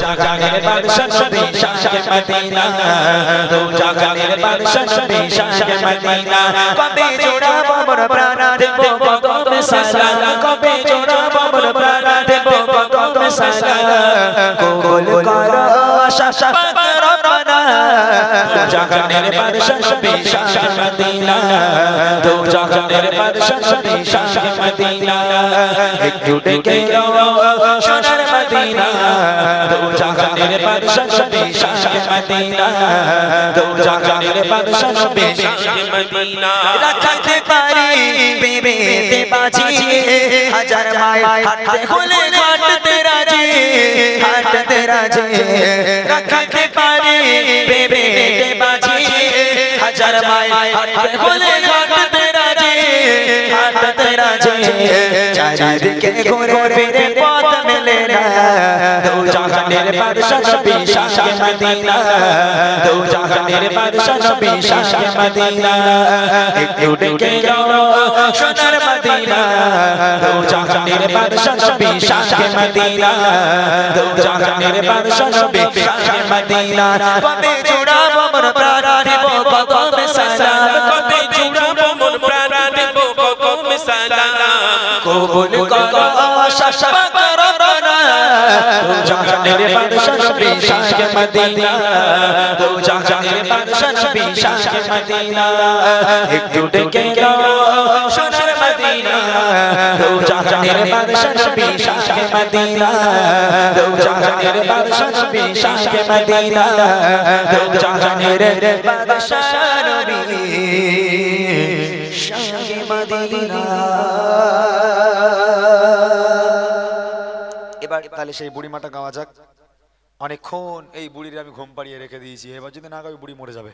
জাহানের বাদশা নবী শাহে মদিনা দো জাহানের বাদশা নবী শাহে মদিনা কবে জোড়াবো মোর প্রাণ দেব কদমে সালাম কবে জোড়াবো মোর প্রাণ দেব কদমে সালাম কবুল করো শাফাত রব্বানা দো জাহানের বাদশা নবী শাহে মদিনা দো জাহানের বাদশা নবী শাহে মদিনা একটু ডেকে সোনার মদিনা দো জাহানের বাদশা নবী শাহে মদিনা দো জাহানের বাদশা নবী শাহে মদিনা রাখতে পারি বেবেতে বাজিয়ে হাজার মাইল হাঁটতে হলে হাঁটতে রাজি হাঁটতে রাজি রাখতে পারি বেবেতে বাজিয়ে হাজার মাইল হাঁটতে হলে হাঁটতে রাজি হাঁটতে রাজি চারিদিকে ঘুরে ফিরে পথ মেলে না দো জাহানের বাদশা নবী শাহে মদিনা দো জাহানের বাদশা নবী শাহে মদিনা একটু ডেকে সোনার মদিনা দো জাহানের বাদশা নবী শাহে মদিনা দো জাহানের বাদশা নবী শাহে মদিনা কবে জোড়াবো মোর প্রাণ দেব কদমে সালাম কবে জোড়াবো মোর প্রাণ দেব কদমে সালাম কবুল করো শাফাত রব্বানা দো জাহানের বাদশা নবী শাহে মদিনা দো জাহানের বাদশা নবী শাহে মদিনা একটু ডেকে সোনার মদিনা দো জাহানের বাদশা নবী শাহে মদিনা দো জাহানের বাদশা নবী শাহে মদিনা দো জাহানের বাদশা নবী শাহে মদিনা। এবার তাহলে সেই বুড়িমাটা গাওয়া যাক। অনেকক্ষণ এই বুড়ির আমি ঘুম পাড়িয়ে রেখে দিয়েছি, এবার যদি না গাই বুড়ি মরে যাবে।